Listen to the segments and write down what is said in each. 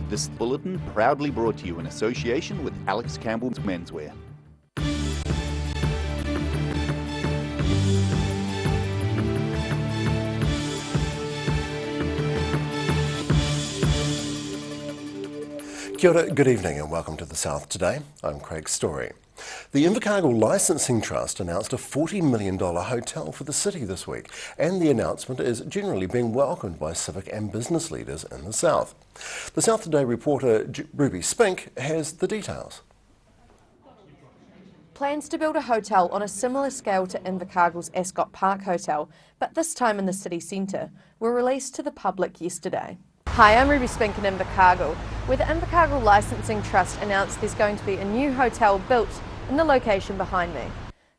This bulletin proudly brought to you in association with Alex Campbell's Menswear. Kia ora, good evening and welcome to The South Today. I'm Craig Story. The Invercargill Licensing Trust announced a $40 million hotel for the city this week, and the announcement is generally being welcomed by civic and business leaders in the South. The South Today reporter Ruby Spink has the details. Plans to build a hotel on a similar scale to Invercargill's Ascot Park Hotel, but this time in the city centre, were released to the public yesterday. Hi, I'm Ruby Spink in Invercargill, where the Invercargill Licensing Trust announced there's going to be a new hotel built in the location behind me.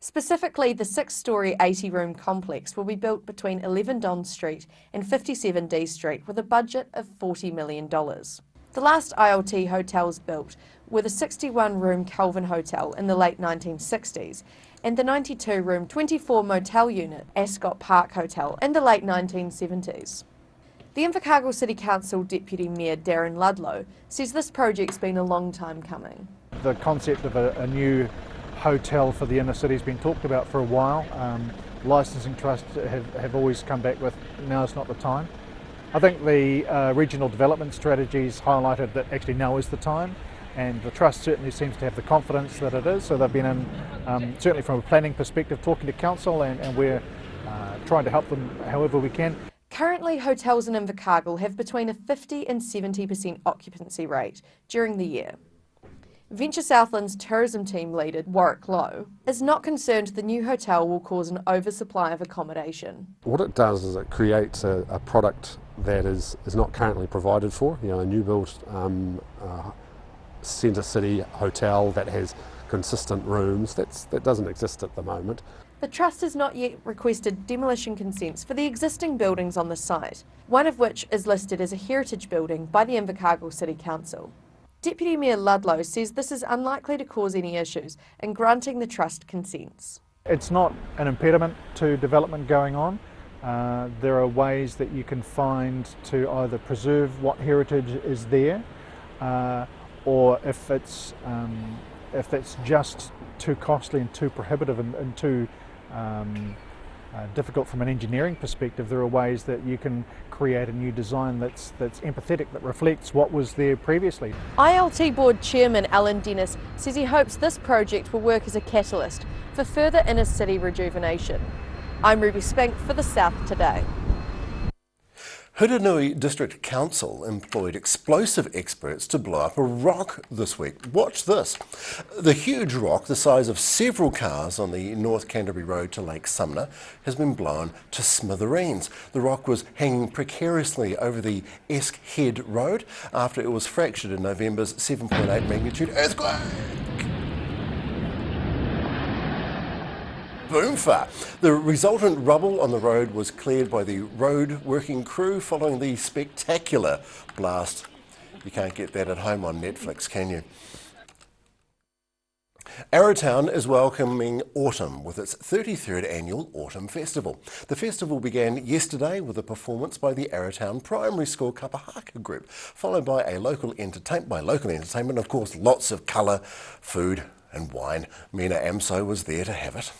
Specifically, the 6-storey 80-room complex will be built between 11 Don Street and 57 D Street with a budget of $40 million. The last ILT hotels built were the 61-room Kelvin Hotel in the late 1960s and the 92-room 24-motel unit Ascot Park Hotel in the late 1970s. The Invercargill City Council Deputy Mayor Darren Ludlow says this project's been a long time coming. The concept of a new hotel for the inner city has been talked about for a while. Licensing trusts have always come back with now's not the time. I think the regional development strategies highlighted that actually now is the time, and the trust certainly seems to have the confidence that it is. So they've been in, certainly from a planning perspective, talking to council, and we're trying to help them however we can. Currently, hotels in Invercargill have between a 50% and 70% occupancy rate during the year. Venture Southland's tourism team leader, Warwick Lowe, is not concerned the new hotel will cause an oversupply of accommodation. What it does is it creates a product that is not currently provided for. You know, a new built centre city hotel that has consistent rooms, that doesn't exist at the moment. The Trust has not yet requested demolition consents for the existing buildings on the site, one of which is listed as a heritage building by the Invercargill City Council. Deputy Mayor Ludlow says this is unlikely to cause any issues in granting the Trust consents. It's not an impediment to development going on. There are ways that you can find to either preserve what heritage is there, or if that's just too costly and too prohibitive and too difficult from an engineering perspective, there are ways that you can create a new design that's empathetic, that reflects what was there previously. ILT Board Chairman Alan Dennis says he hopes this project will work as a catalyst for further inner city rejuvenation. I'm Ruby Spink for The South Today. Hurunui District Council employed explosive experts to blow up a rock this week. Watch this. The huge rock, the size of several cars on the North Canterbury Road to Lake Sumner, has been blown to smithereens. The rock was hanging precariously over the Esk Head Road after it was fractured in November's 7.8 magnitude earthquake. Boomfa. The resultant rubble on the road was cleared by the road working crew following the spectacular blast. You can't get that at home on Netflix, can you? Arrowtown is welcoming autumn with its 33rd annual Autumn Festival. The festival began yesterday with a performance by the Arrowtown Primary School Kapahaka group, followed by local entertainment, of course, lots of colour, food and wine. Mina Amso was there to have it.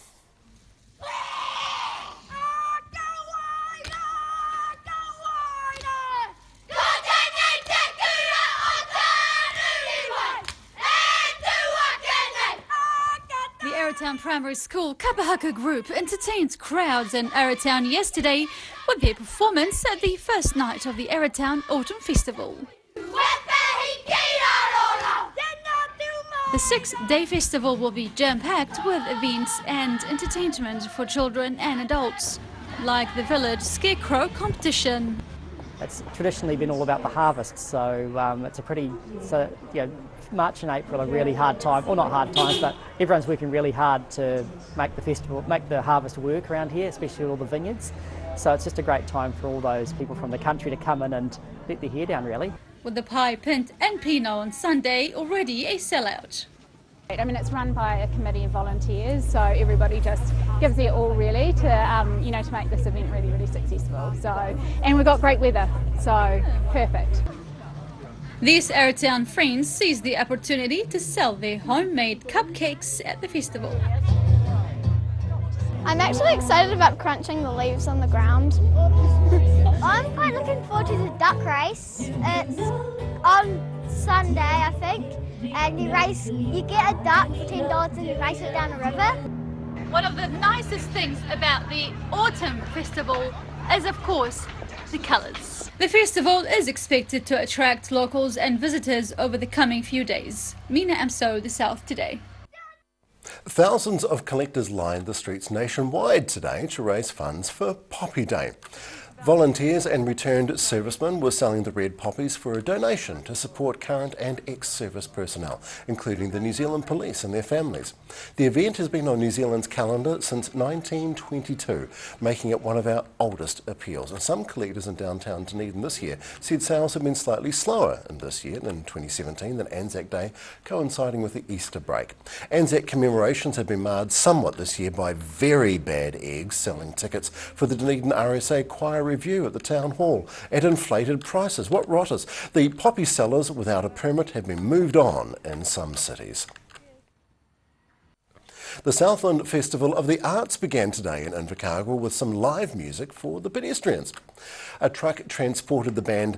Arrowtown Primary School Kapahaka group entertained crowds in Arrowtown yesterday with their performance at the first night of the Arrowtown Autumn Festival. The 6-day festival will be jam-packed with events and entertainment for children and adults, like the village scarecrow competition. It's traditionally been all about the harvest, so it's a pretty, March and April are really hard time, or not hard times, but everyone's working really hard to make the festival, make the harvest work around here, especially all the vineyards. So it's just a great time for all those people from the country to come in and let their hair down, really. With the pie, pint and Pinot on Sunday already a sellout. I mean, it's run by a committee of volunteers, so everybody just gives their all really to, to make this event really, really successful. So, and we've got great weather, so perfect. These Airtown friends seized the opportunity to sell their homemade cupcakes at the festival. I'm actually excited about crunching the leaves on the ground. I'm quite looking forward to the duck race. It's on Sunday, I think, and you get a duck for $10 and you race it down a river. One of the nicest things about the Autumn Festival is, of course, the colours. The festival is expected to attract locals and visitors over the coming few days. Mina Amso, The South Today. Thousands of collectors lined the streets nationwide today to raise funds for Poppy Day. Volunteers and returned servicemen were selling the red poppies for a donation to support current and ex-service personnel, including the New Zealand Police and their families. The event has been on New Zealand's calendar since 1922, making it one of our oldest appeals. And some collectors in downtown Dunedin this year said sales have been slightly slower in this year than 2017, than Anzac Day, coinciding with the Easter break. Anzac commemorations have been marred somewhat this year by very bad eggs selling tickets for the Dunedin RSA Choir Review at the Town Hall at inflated prices. What rotters! The poppy sellers without a permit have been moved on in some cities. The Southland Festival of the Arts began today in Invercargill with some live music for the pedestrians. A truck transported the band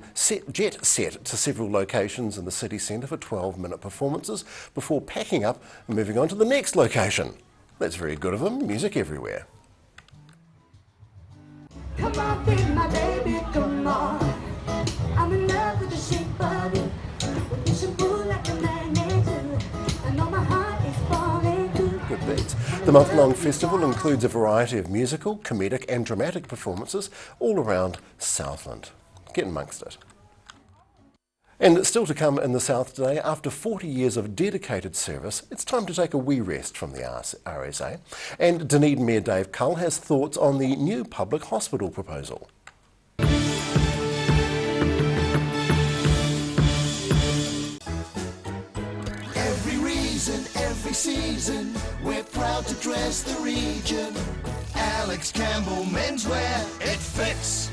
Jet Set to several locations in the city centre for 12-minute performances before packing up and moving on to the next location. That's very good of them. Music everywhere. Come on, be my baby, come on. I'm in love with the shape of you. You should move like a magnet too. I know my heart is falling too. Good beats. The month-long festival includes a variety of musical, comedic and dramatic performances all around Southland. Get amongst it. And still to come in the South today, after 40 years of dedicated service, it's time to take a wee rest from the RSA. And Dunedin Mayor Dave Cull has thoughts on the new public hospital proposal. Every reason, every season, we're proud to dress the region. Alex Campbell Menswear, it fits.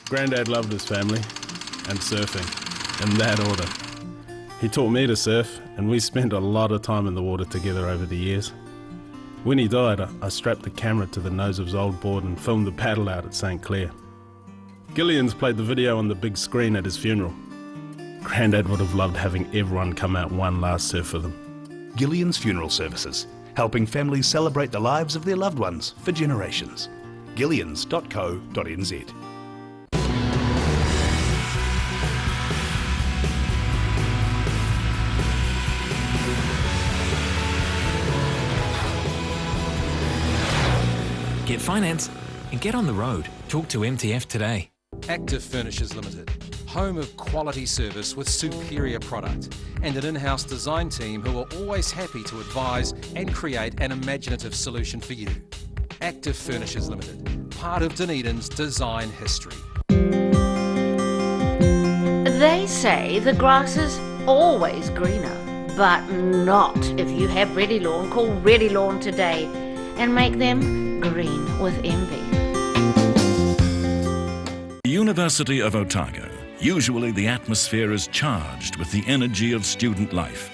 Grandad loved his family and surfing, in that order. He taught me to surf, and we spent a lot of time in the water together over the years. When he died, I strapped the camera to the nose of his old board and filmed the paddle out at St. Clair. Gillian's played the video on the big screen at his funeral. Grandad would have loved having everyone come out one last surf with him. Gillian's Funeral Services, helping families celebrate the lives of their loved ones for generations. Gillians.co.nz. Get finance and get on the road. Talk to MTF today. Active Furnishers Limited, home of quality service with superior product and an in-house design team who are always happy to advise and create an imaginative solution for you. Active Furnishers Limited, part of Dunedin's design history. They say the grass is always greener, but not if you have Ready Lawn. Call Ready Lawn today and make them green with envy. The University of Otago. Usually the atmosphere is charged with the energy of student life.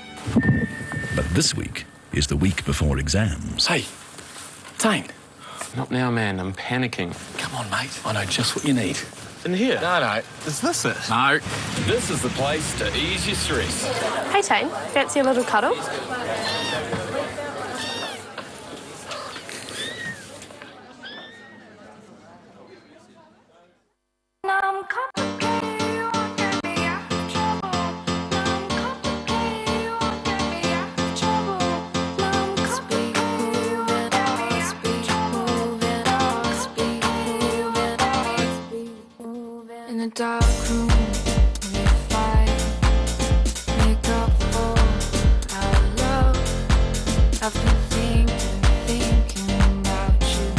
But this week is the week before exams. Hey, Tane. Not now, man. I'm panicking. Come on, mate. I know just what you need. In here? No. Is this it? No. This is the place to ease your stress. Hey, Tane. Fancy a little cuddle? dark room, we fight, make up for our love. I've been thinking about you,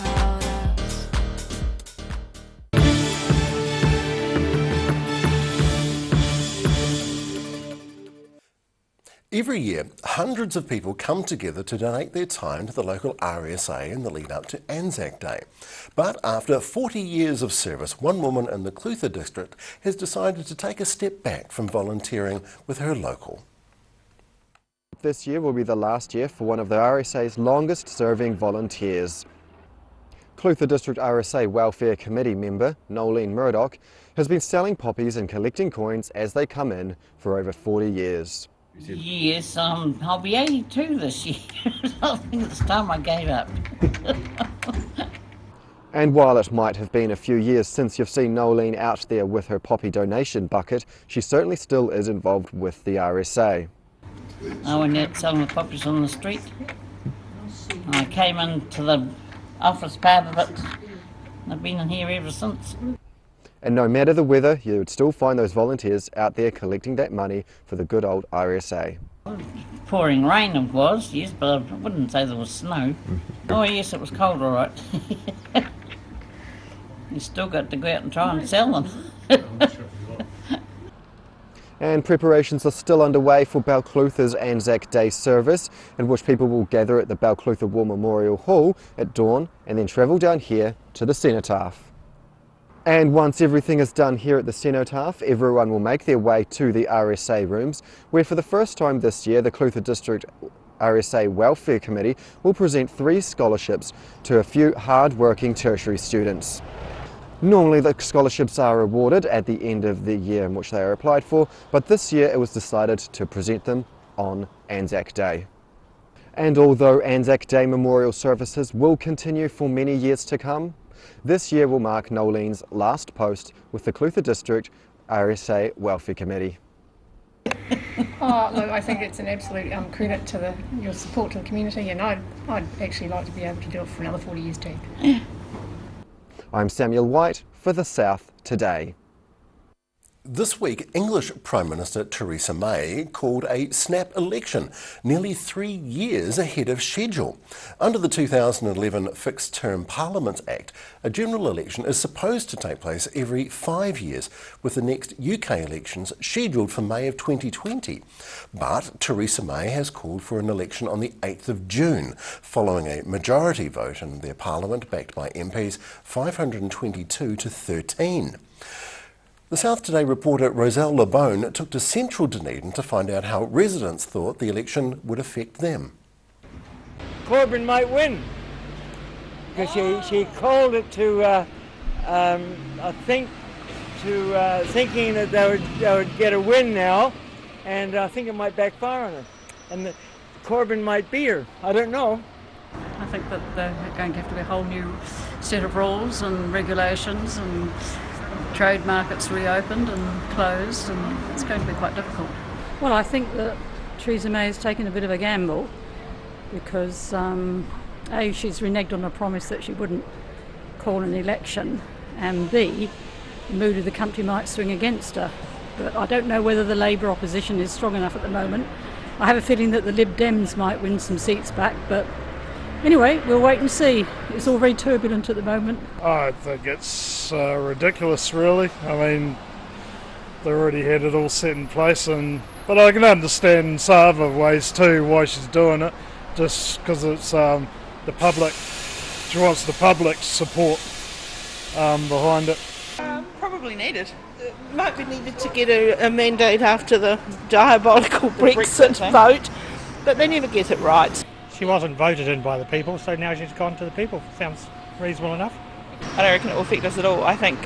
about us. Every year, hundreds of people come together to donate their time to the local RSA in the lead up to Anzac Day. But after 40 years of service, one woman in the Clutha district has decided to take a step back from volunteering with her local. This year will be the last year for one of the RSA's longest serving volunteers. Clutha District RSA Welfare Committee member Nolene Murdoch has been selling poppies and collecting coins as they come in for over 40 years. Yes, I'll be 82 this year. I think it's time I gave up. And while it might have been a few years since you've seen Nolene out there with her poppy donation bucket, she certainly still is involved with the RSA. I went out selling the poppies on the street. I came into the office part of it. I've been in here ever since. And no matter the weather, you would still find those volunteers out there collecting that money for the good old RSA. Pouring rain it was, yes, but I wouldn't say there was snow. Oh yes, it was cold all right. You still got to go out and try and sell them. And preparations are still underway for Balclutha's Anzac Day service, in which people will gather at the Balclutha War Memorial Hall at dawn and then travel down here to the cenotaph. And once everything is done here at the cenotaph, everyone will make their way to the RSA rooms, where for the first time this year the Clutha District RSA Welfare Committee will present 3 scholarships to a few hard-working tertiary students. Normally the scholarships are awarded at the end of the year in which they are applied for, but this year it was decided to present them on Anzac Day. And although Anzac Day memorial services will continue for many years to come, this year will mark Nolene's last post with the Clutha District RSA Welfare Committee. Oh, look, I think it's an absolute credit to your support to the community, and I'd actually like to be able to do it for another 40 years too. I'm Samuel White for The South Today. This week, English Prime Minister Theresa May called a snap election, nearly 3 years ahead of schedule. Under the 2011 Fixed Term Parliaments Act, a general election is supposed to take place every 5 years, with the next UK elections scheduled for May of 2020. But Theresa May has called for an election on the 8th of June, following a majority vote in their parliament backed by MPs 522 to 13. The South Today reporter Roselle Labone took to central Dunedin to find out how residents thought the election would affect them. Corbyn might win, because she called it to, I think, to thinking that they would get a win now, and I think it might backfire on her, and that Corbyn might beat her. I don't know. I think that they're going to have to be a whole new set of rules and regulations, and trade markets reopened and closed, and it's going to be quite difficult. Well, I think that Theresa May has taken a bit of a gamble because A, she's reneged on a promise that she wouldn't call an election, and B, the mood of the country might swing against her. But I don't know whether the Labour opposition is strong enough at the moment. I have a feeling that the Lib Dems might win some seats back, but anyway, we'll wait and see. It's all very turbulent at the moment. I think it's ridiculous, really. I mean, they already had it all set in place, but I can understand in some other ways too why she's doing it, just because it's the public. She wants the public's support behind it. Probably needed. It might be needed to get a mandate after the diabolical Brexit vote, but they never get it right. She wasn't voted in by the people, so now she's gone to the people. Sounds reasonable enough. I don't reckon it will affect us at all. I think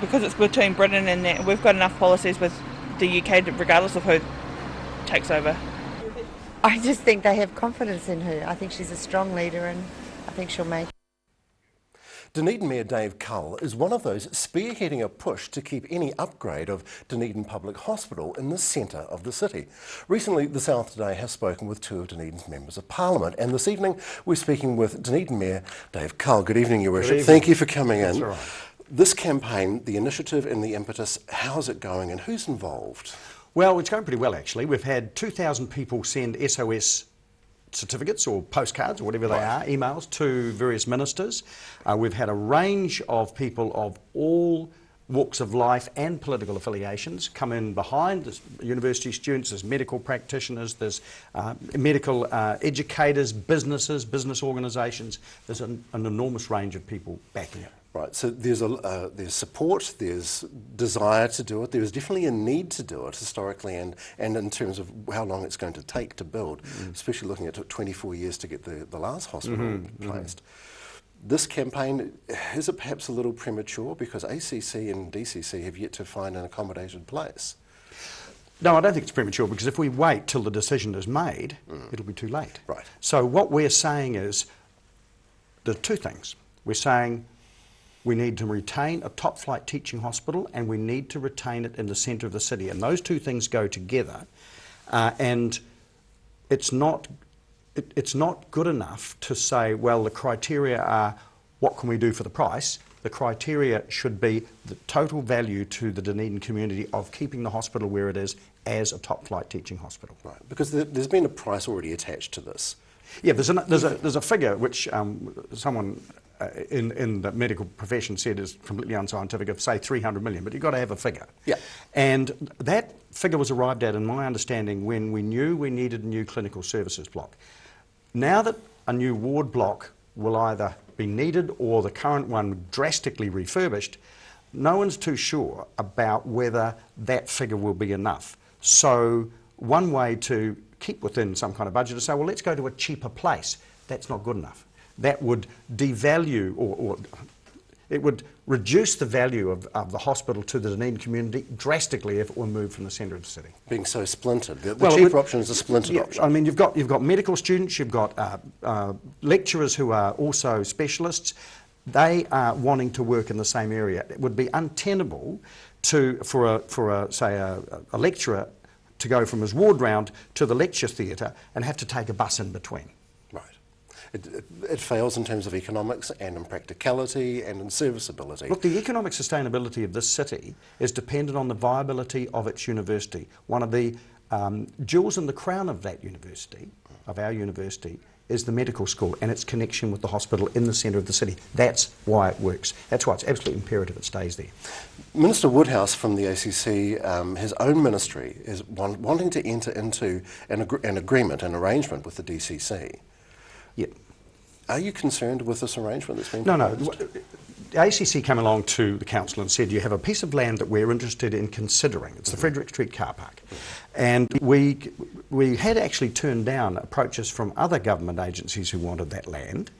because it's between Britain and that, we've got enough policies with the UK regardless of who takes over. I just think they have confidence in her. I think she's a strong leader and I think she'll make it. Dunedin Mayor Dave Cull is one of those spearheading a push to keep any upgrade of Dunedin Public Hospital in the centre of the city. Recently, the South Today has spoken with 2 of Dunedin's members of Parliament, and this evening we're speaking with Dunedin Mayor Dave Cull. Good evening, Your Worship. Thank you for coming in. That's all right. This campaign, the initiative and the impetus, how's it going and who's involved? Well, it's going pretty well actually. We've had 2,000 people send SOS certificates or postcards or whatever they are, emails to various ministers. We've had a range of people of all walks of life and political affiliations come in behind. There's university students, there's medical practitioners, there's medical educators, businesses, business organisations. There's an enormous range of people backing it. Right, so there's support, there's desire to do it, there's definitely a need to do it historically and in terms of how long it's going to take to build, especially looking at it took 24 years to get the last hospital placed. This campaign, is it perhaps a little premature because ACC and DCC have yet to find an accommodated place? No, I don't think it's premature because if we wait till the decision is made, it'll be too late. Right. So what we're saying is, there are two things. We're saying we need to retain a top-flight teaching hospital and we need to retain it in the centre of the city. And those two things go together. And it's not good enough to say, well, the criteria are what can we do for the price. The criteria should be the total value to the Dunedin community of keeping the hospital where it is as a top-flight teaching hospital. Right, because there's been a price already attached to this. Yeah, there's a figure which someone in the medical profession said is completely unscientific of, say, 300 million, but you've got to have a figure. Yeah. And that figure was arrived at, in my understanding, when we knew we needed a new clinical services block. Now that a new ward block will either be needed or the current one drastically refurbished, no one's too sure about whether that figure will be enough. So one way to keep within some kind of budget is say, well, let's go to a cheaper place. That's not good enough. That would devalue or it would reduce the value of the hospital to the Dunedin community drastically if it were moved from the centre of the city. Being so splintered. The cheaper option is a splintered option. I mean, you've got medical students, you've got lecturers who are also specialists. They are wanting to work in the same area. It would be untenable for a lecturer to go from his ward round to the lecture theatre and have to take a bus in between. It fails in terms of economics and in practicality and in serviceability. Look, the economic sustainability of this city is dependent on the viability of its university. One of the jewels in the crown of that university, of our university, is the medical school and its connection with the hospital in the centre of the city. That's why it works. That's why it's absolutely imperative it stays there. Minister Woodhouse from the ACC, his own ministry, is wanting to enter into an agreement, an arrangement with the DCC. Yeah. Are you concerned with this arrangement that's been proposed? No. The ACC came along to the council and said, you have a piece of land that we're interested in considering. It's the Frederick Street car park. And we had actually turned down approaches from other government agencies who wanted that land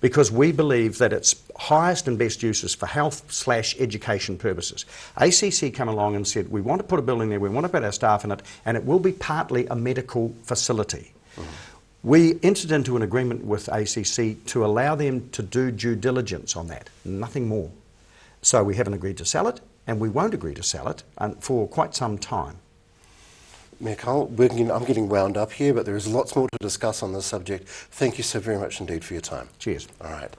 because we believe that its highest and best use is for health/education purposes. ACC came along and said, we want to put a building there, we want to put our staff in it, and it will be partly a medical facility. We entered into an agreement with ACC to allow them to do due diligence on that, nothing more. So we haven't agreed to sell it, and we won't agree to sell it for quite some time. Mayor Cole, I'm getting wound up here, but there is lots more to discuss on this subject. Thank you so very much indeed for your time. Cheers. All right.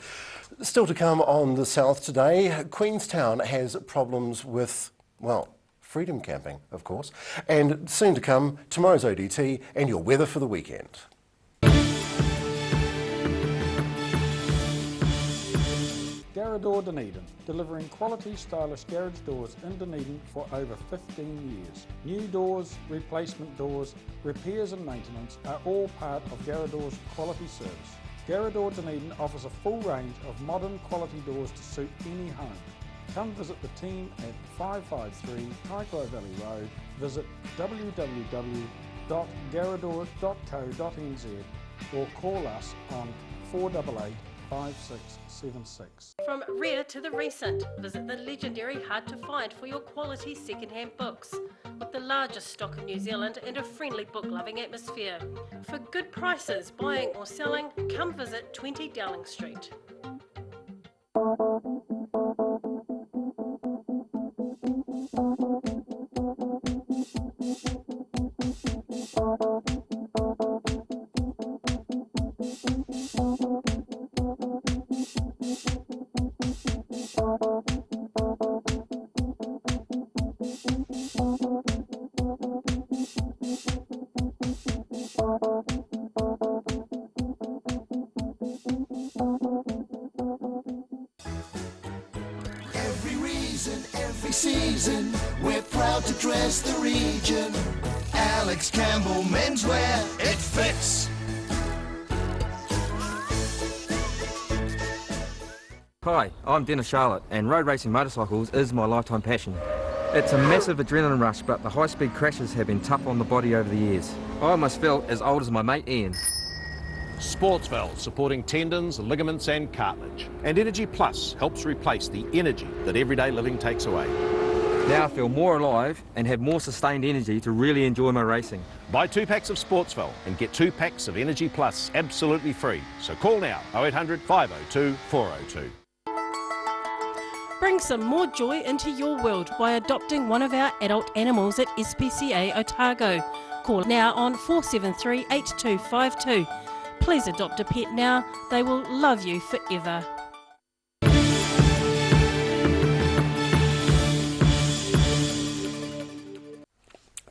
Still to come on The South today, Queenstown has problems with, well, freedom camping, of course. And soon to come, tomorrow's ODT and your weather for the weekend. Garrador Dunedin, delivering quality stylish garage doors in Dunedin for over 15 years. New doors, replacement doors, repairs and maintenance are all part of Garrador's quality service. Garrador Dunedin offers a full range of modern quality doors to suit any home. Come visit the team at 553 Kaikoura Valley Road. Visit www.garrador.co.nz or call us on 488 5676. From rare to the recent, visit the legendary Hard to Find for your quality second-hand books. With the largest stock in New Zealand and a friendly book-loving atmosphere. For good prices, buying or selling, come visit 20 Dowling Street. season, every season, we're proud to dress the region. Alex Campbell Menswear, it fits. Hi, I'm Dennis Charlotte, and road racing motorcycles is my lifetime passion. It's a massive adrenaline rush, but the high-speed crashes have been tough on the body over the years. I almost felt as old as my mate Ian. Sportsval, supporting tendons, ligaments and cartilage. And Energy Plus helps replace the energy that everyday living takes away. Now I feel more alive and have more sustained energy to really enjoy my racing. Buy 2 packs of Sportsval and get 2 packs of Energy Plus absolutely free. So call now, 0800 502 402. Bring some more joy into your world by adopting one of our adult animals at SPCA Otago. Call now on 473 8252. Please adopt a pet now, they will love you forever.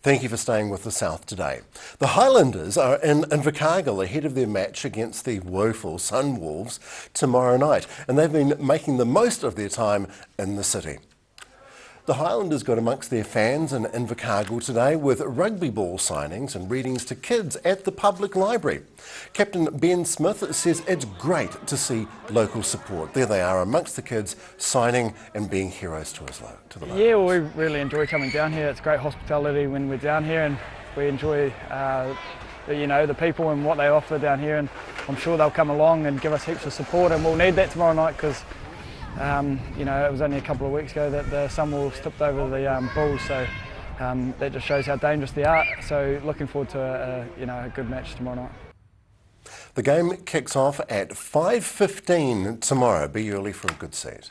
Thank you for staying with the South today. The Highlanders are in Invercargill ahead of their match against the woeful Sunwolves tomorrow night, and they've been making the most of their time in the city. The Highlanders got amongst their fans in Invercargill today with rugby ball signings and readings to kids at the public library. Captain Ben Smith says it's great to see local support. There they are amongst the kids, signing and being heroes to the locals. Yeah, well, we really enjoy coming down here. It's great hospitality when we're down here, and we enjoy the people and what they offer down here, and I'm sure they'll come along and give us heaps of support, and we'll need that tomorrow night because it was only a couple of weeks ago that the Sunwolves tipped over the Bulls, so that just shows how dangerous they are. So looking forward to a good match tomorrow night. The game kicks off at 5:15 tomorrow. Be early for a good seat.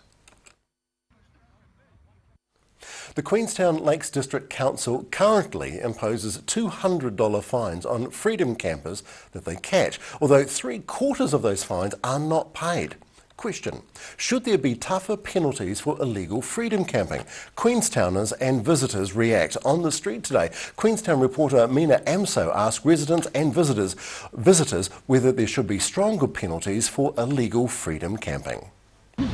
The Queenstown Lakes District Council currently imposes $200 fines on freedom campers that they catch, although 3/4 of those fines are not paid. Question: should there be tougher penalties for illegal freedom camping? Queenstowners and visitors react on the street today. Queenstown reporter Mina Amso asked residents and visitors whether there should be stronger penalties for illegal freedom camping.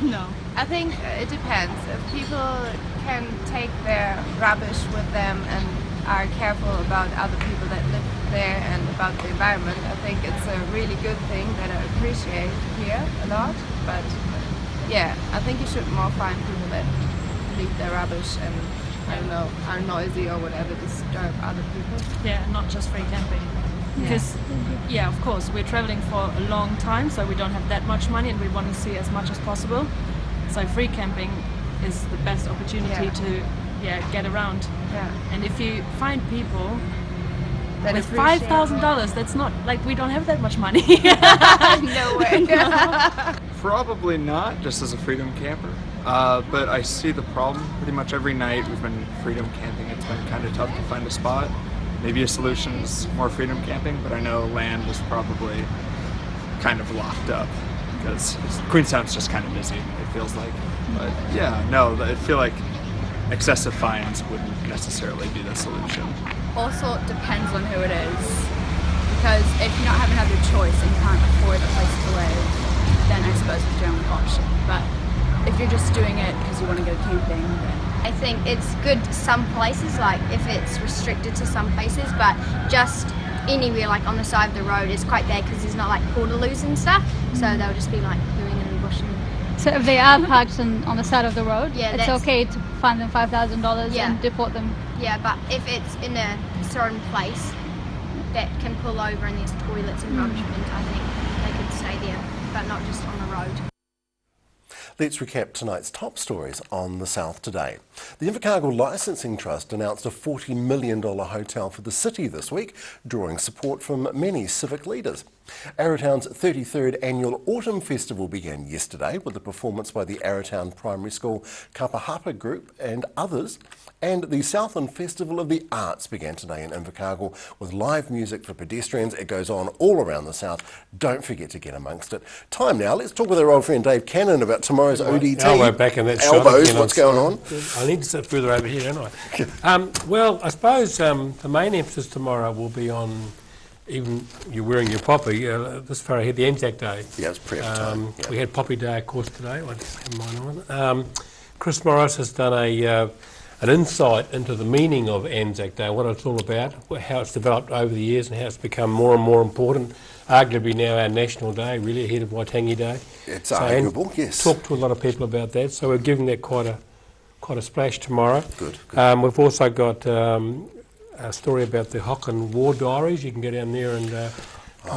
No. I think it depends. If people can take their rubbish with them and are careful about other people that live there and about the environment, I think it's a really good thing that I appreciate here a lot. But yeah, I think you should more find people that leave their rubbish and are noisy or whatever, disturb other people. Yeah, not just free camping. Because, of course, we're traveling for a long time, so we don't have that much money and we want to see as much as possible. So free camping is the best opportunity to get around. Yeah. And if you find people that with $5,000, that's not, like, we don't have that much money. No way. Probably not, just as a freedom camper. But I see the problem. Pretty much every night we've been freedom camping. It's been kind of tough to find a spot. Maybe a solution is more freedom camping, but I know land is probably kind of locked up because Queenstown's just kind of busy, it feels like. But I feel like excessive fines wouldn't necessarily be the solution. Also depends on who it is, because if you don't have another choice and you can't afford a place to live, then I suppose it's the only option. But if you're just doing it because you want to go camping, then I think it's good some places, like if it's restricted to some places, but just anywhere like on the side of the road is quite bad because there's not like portaloos and stuff, so they'll just be like pooing in the bush. So if they are parked on the side of the road, it's that's okay to fine them $5,000 and deport them. Yeah, but if it's in a certain place that can pull over and there's toilets and rubbish bins, I think they could stay there, but not just on the road. Let's recap tonight's top stories on the South today. The Invercargill Licensing Trust announced a $40 million hotel for the city this week, drawing support from many civic leaders. Arrowtown's 33rd annual Autumn Festival began yesterday with a performance by the Arrowtown Primary School Kapahapa Group and others. And the Southland Festival of the Arts began today in Invercargill with live music for pedestrians. It goes on all around the South. Don't forget to get amongst it. Time now. Let's talk with our old friend Dave Cannon about tomorrow's ODT. Elbow back in that Elbows, shot. what's going on? I need to sit further over here, don't I? Well, I suppose the main emphasis tomorrow will be on, even you're wearing your poppy, this far ahead, the Anzac Day. Yeah, it's prep time. We had Poppy Day, of course, today. I just have mine on. Chris Morris has done an insight into the meaning of Anzac Day, what it's all about, how it's developed over the years and how it's become more and more important, arguably now our national day, really ahead of Waitangi Day. It's arguable, yes. Talked to a lot of people about that, so we're giving that quite a splash tomorrow. Good. We've also got a story about the Hocken War Diaries. You can go down there and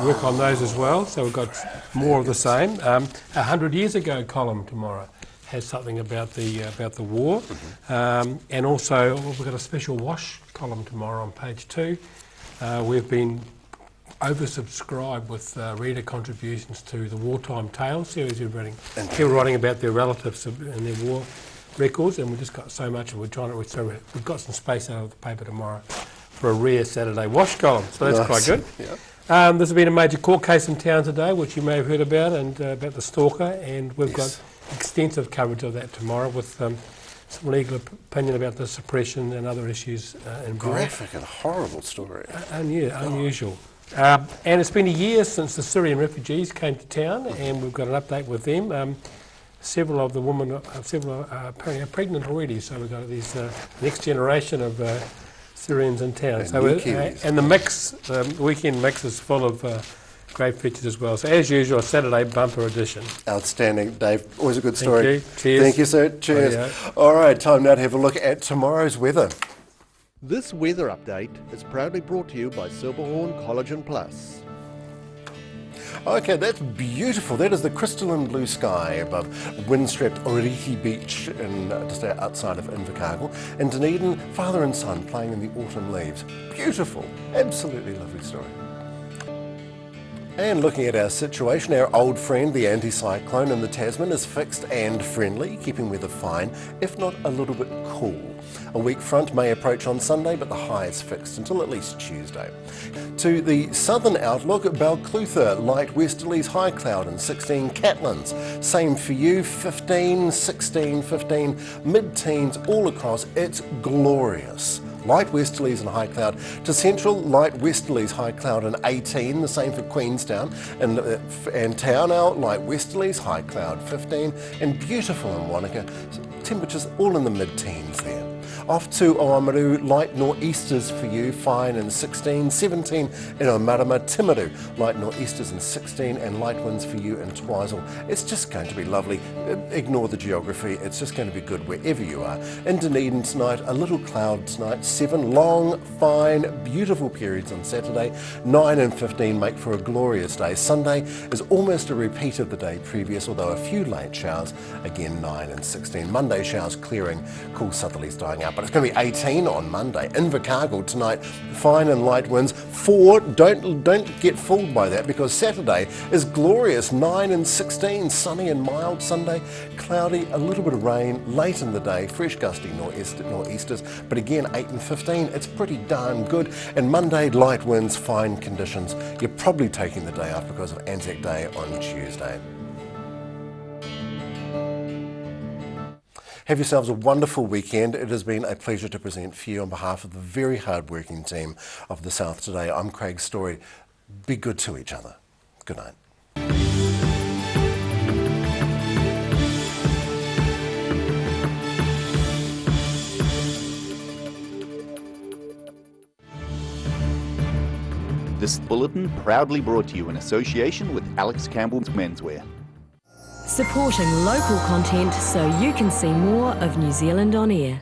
work on those as well. So we've got more of the same. 100 years ago column tomorrow has something about the war, and also we've got a special WASH column tomorrow on page 2. We've been oversubscribed with reader contributions to the Wartime Tales series we're writing. People writing about their relatives and their war records, and we've just got so much, and so we've got some space out of the paper tomorrow for a rare Saturday WASH column, so that's quite good. Yep. There's been a major court case in town today, which you may have heard about, and about the stalker, and we've got extensive coverage of that tomorrow with some legal opinion about the suppression and other issues involved. Graphic and horrible story. Unusual. And it's been a year since the Syrian refugees came to town, and we've got an update with them. Several of the women, apparently are pregnant already, so we've got these next generation of Syrians in town. And the mix, the weekend mix is full of great features as well. So as usual, a Saturday bumper edition. Outstanding, Dave. Always a good story. Thank you. Cheers. Thank you, sir. Cheers. All right, time now to have a look at tomorrow's weather. This weather update is proudly brought to you by Silverhorn Collagen Plus. Okay, that's beautiful. That is the crystalline blue sky above windswept Oriti Beach in just outside of Invercargill. And Dunedin, father and son playing in the autumn leaves. Beautiful. Absolutely lovely story. And looking at our situation, our old friend, the anticyclone in the Tasman, is fixed and friendly, keeping weather fine, if not a little bit cool. A weak front may approach on Sunday, but the high is fixed until at least Tuesday. To the southern outlook, Balclutha, light westerlies, high cloud and 16 Catlins. Same for you, 15, 16, 15, mid-teens all across. It's glorious. Light westerlies and high cloud. To central, light westerlies, high cloud and 18. The same for Queenstown and Taonau, light westerlies, high cloud 15. And beautiful in Wanaka, temperatures all in the mid-teens there. Off to Oamaru, light nor'easters for you, fine and 16, 17 in Omarama, Timaru, light nor'easters and 16, and light winds for you in Twizel. It's just going to be lovely. Ignore the geography, it's just going to be good wherever you are. In Dunedin tonight, a little cloud tonight, 7 long, fine, beautiful periods on Saturday, 9 and 15 make for a glorious day. Sunday is almost a repeat of the day previous, although a few late showers, again 9 and 16. Monday showers clearing, cool southerlies dying out. But it's going to be 18 on Monday. Invercargill tonight, fine and light winds. 4, don't get fooled by that, because Saturday is glorious, 9 and 16, sunny and mild Sunday, cloudy, a little bit of rain late in the day, fresh gusty nor'easters, but again 8 and 15, it's pretty darn good. And Monday, light winds, fine conditions. You're probably taking the day off because of Anzac Day on Tuesday. Have yourselves a wonderful weekend. It has been a pleasure to present for you on behalf of the very hard-working team of The South Today. I'm Craig Story. Be good to each other. Good night. This bulletin proudly brought to you in association with Alex Campbell's Menswear. Supporting local content so you can see more of New Zealand on air.